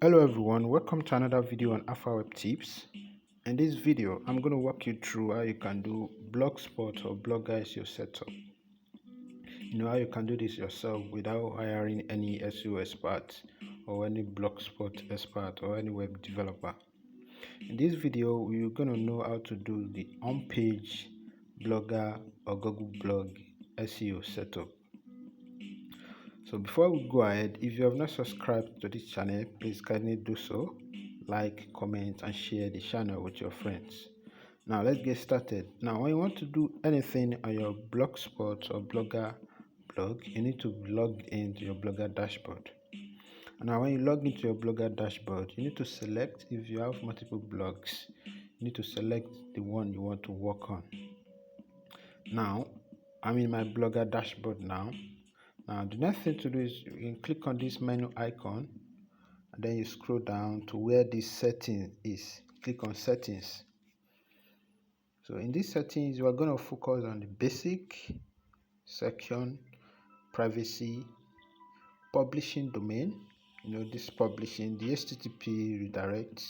Hello everyone, welcome to another video on Alpha Web Tips. In this video, I'm going to walk you through how you can do Blogspot or Blogger SEO setup. You know how you can do this yourself without hiring any SEO expert or any Blogspot expert or any web developer. In this video, we're going to know how to do the on-page Blogger or Google Blog SEO setup. So before we go ahead, if you have not subscribed to this channel, please kindly do so. Like, comment and share the channel with your friends. Now let's get started. Now when you want to do anything on your Blogspot or Blogger blog, you need to log into your Blogger dashboard. And now when you log into your Blogger dashboard, you need to select, if you have multiple blogs, you need to select the one you want to work on. Now I'm in my Blogger dashboard now. Now the next thing to do is you can click on this menu icon and then you scroll down to where this setting is. Click on settings. So in these settings, you are going to focus on the basic section, privacy, publishing domain. You know, this publishing, the HTTP redirects,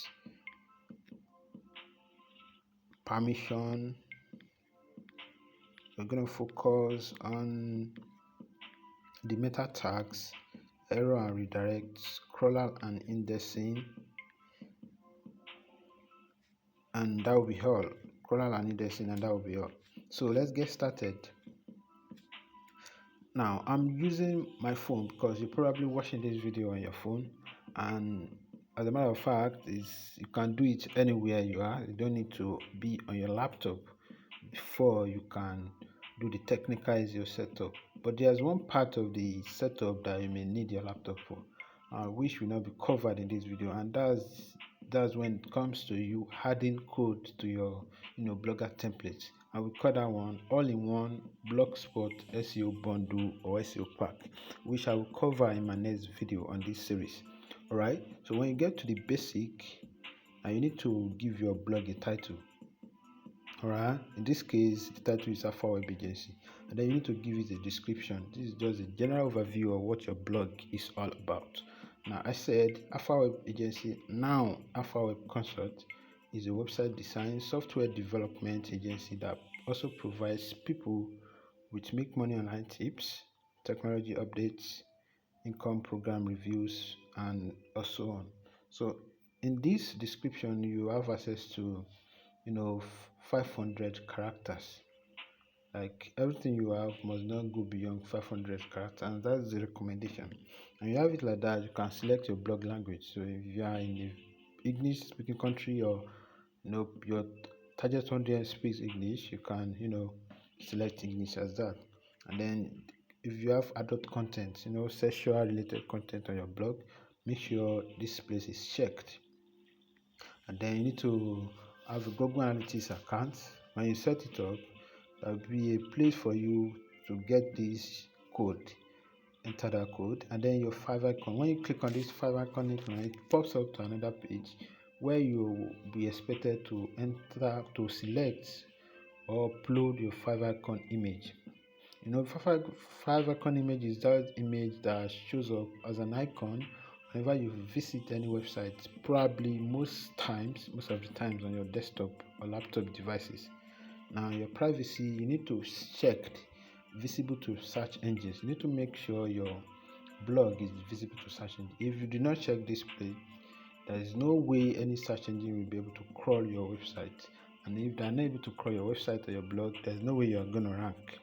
permission. We're going to focus on the meta tags, error and redirects, crawler and indexing, and that will be all. Crawler and indexing, and that will be all. So let's get started. Now I'm using my phone because you're probably watching this video on your phone, and as a matter of fact, you can do it anywhere you are. You don't need to be on your laptop before you can do the technical SEO setup. But there's one part of the setup that you may need your laptop for, which will not be covered in this video, and that's when it comes to you adding code to your Blogger templates. I will call that one all-in-one Blogspot SEO bundle or SEO pack, which I will cover in my next video on this series. Alright, so when you get to the basic, and you need to give your blog a title. Alright, in this case the title is Alpha Web Agency, and then you need to give it a description. This is just a general overview of what your blog is all about. Now I said Alpha Web Agency, now Alpha Web Consult is a website design software development agency that also provides people with make money online tips, technology updates, income program reviews, and so on. So in this description you have access to 500 characters. Like everything you have must not go beyond 500 characters, and that's the recommendation. And you have it like that, you can select your blog language. So if you are in the English speaking country, or your target audience speaks English, you can select English as that. And then if you have adult content, sexual related content on your blog, make sure this place is checked. And then you need to have a Google Analytics account. When you set it up, there will be a place for you to get this code. Enter that code, and then your 5 icon. When you click on this 5 icon, it pops up to another page where you will be expected to select or upload your 5 icon image. 5 icon image is that image that shows up as an icon whenever you visit any website, probably most of the times on your desktop or laptop devices. Now your privacy, you need to check visible to search engines. You need to make sure your blog is visible to search engines. If you do not check this place, there is no way any search engine will be able to crawl your website. And if they are not able to crawl your website or your blog, there's no way you are going to rank.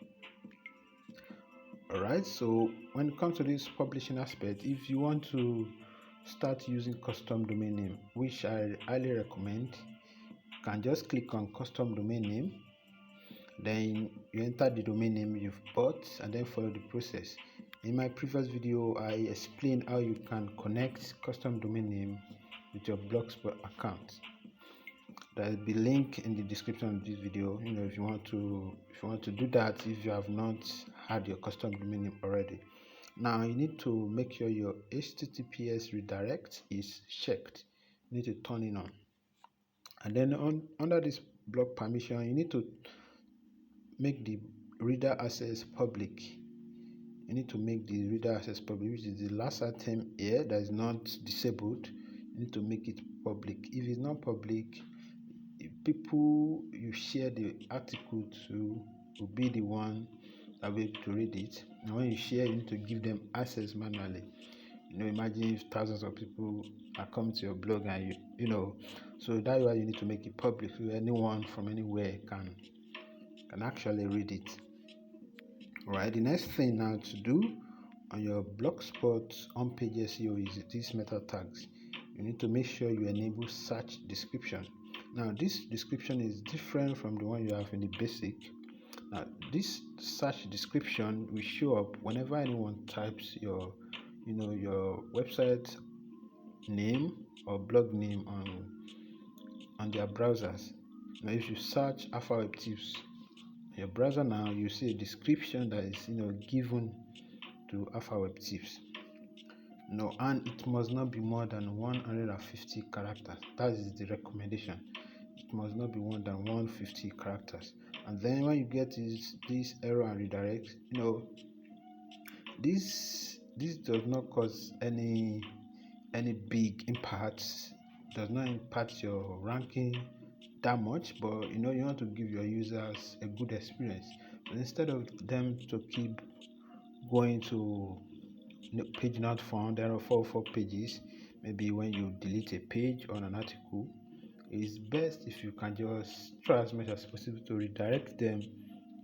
Alright, so when it comes to this publishing aspect, if you want to start using custom domain name, which I highly recommend, you can just click on custom domain name. Then you enter the domain name you've bought and then follow the process. In my previous video, I explained how you can connect custom domain name with your Blogspot account. There will be a link in the description of this video. If you want to do that, if you have not had your custom domain name already. Now you need to make sure your HTTPS redirect is checked. You need to turn it on. And then under this blog permission, you need to make the reader access public. You need to make the reader access public, which is the last item here that is not disabled. you need to make it public. If it's not public, if people you share the article to will be the one that will be able to read it. And when you share, you need to give them access manually. Imagine if thousands of people are coming to your blog and so that's why you need to make it public, so anyone from anywhere can actually read it. Alright, the next thing now to do on your Blogspot on-page SEO is these meta tags. You need to make sure you enable search description. Now this description is different from the one you have in the basic. Now this search description will show up whenever anyone types your website name or blog name on their browsers. Now if you search Alpha Web Tips in your browser, now you see a description that is given to Alpha Web Tips. And it must not be more than 150 characters. That is the recommendation. It must not be more than 150 characters. And then when you get this error and redirect, this does not cause any big impacts, does not impact your ranking that much, but you want to give your users a good experience. But instead of them to keep going to page not found, there are 4 pages. Maybe when you delete a page on an article, it's best if you can just try as much as possible to redirect them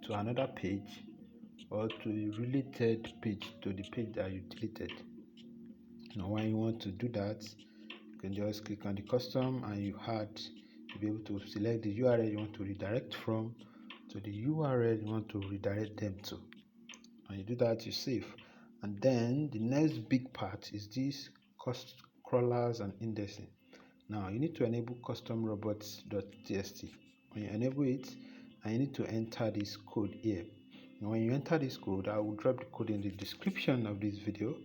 to another page or to a related page to the page that you deleted. Now when you want to do that, you can just click on the custom and you be able to select the URL you want to redirect from to the URL you want to redirect them to. And you do that, you save. And then the next big part is this crawlers and indexing. Now you need to enable custom Robots.txt. When you enable it, and you need to enter this code here. And when you enter this code, I will drop the code in the description of this video.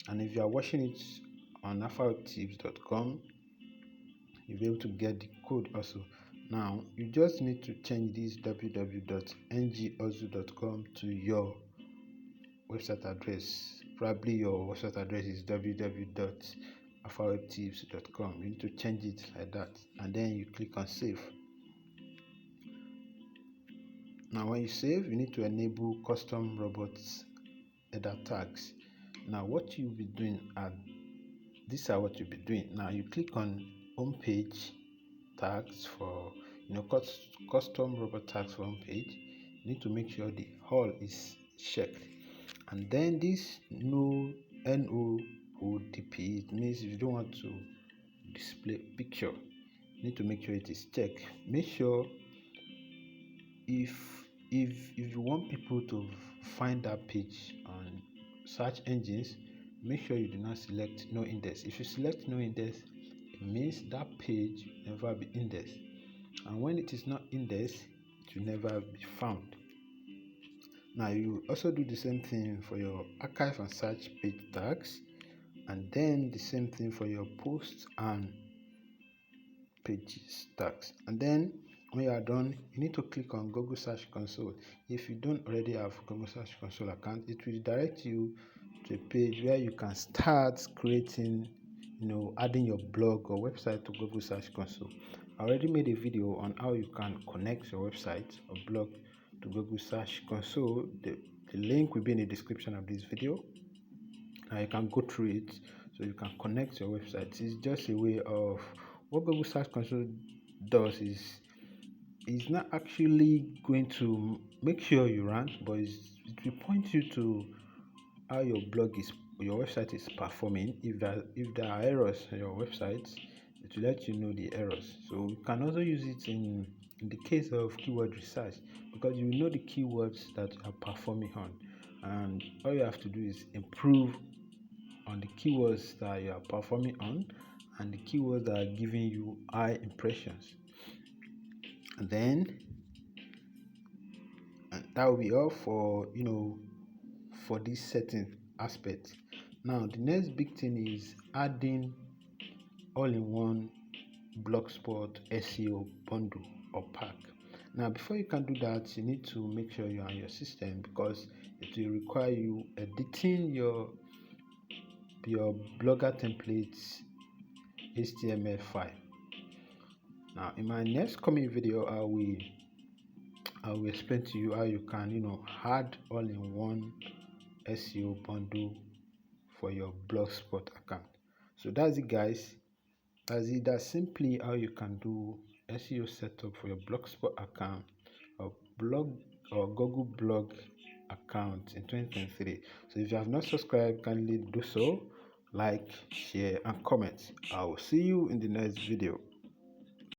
And if you are watching it on alphawebtips.com, you'll be able to get the code also. Now you just need to change this www.ngozoo.com to your website address. Probably your website address is www.alphawebtips.com. You need to change it like that, and then you click on save. Now when you save, you need to enable custom robots header tags. Now what you'll be doing, these are what you'll be doing. Now you click on home page tags for custom robot tags for home page. You need to make sure the all is checked. And then this NOODP, it means if you don't want to display picture, you need to make sure it is checked. Make sure if you want people to find that page on search engines, make sure you do not select no index. If you select no index, it means that page will never be indexed, and when it is not indexed, it will never be found. Now you also do the same thing for your archive and search page tags, and then the same thing for your posts and pages tags. And then when you are done, you need to click on Google Search Console. If you don't already have Google Search Console account, it will direct you to a page where you can start creating, adding your blog or website to Google Search Console. I already made a video on how you can connect your website or blog to Google Search Console. The link will be in the description of this video. Now you can go through it so you can connect your website. It's just a way of what Google Search Console does is it's not actually going to make sure you rank, but it will point you to how your website is performing. If there are errors on your website, it will let you know the errors. So you can also use it in the case of keyword research, because you know the keywords that you are performing on, and all you have to do is improve on the keywords that you are performing on and the keywords that are giving you high impressions. And then that will be all for for this setting aspect. Now the next big thing is adding all-in-one Blogspot SEO bundle or pack. Now before you can do that, you need to make sure you're on your system, because it will require you editing your blogger templates HTML file. Now in my next coming video, I will explain to you how you can add all-in-one SEO bundle for your Blogspot account. So that's it, guys. That's simply how you can do SEO setup for your Blogspot account or Google blog account in 2023. So if you have not subscribed, kindly do so, like, share and comment. I will see you in the next video.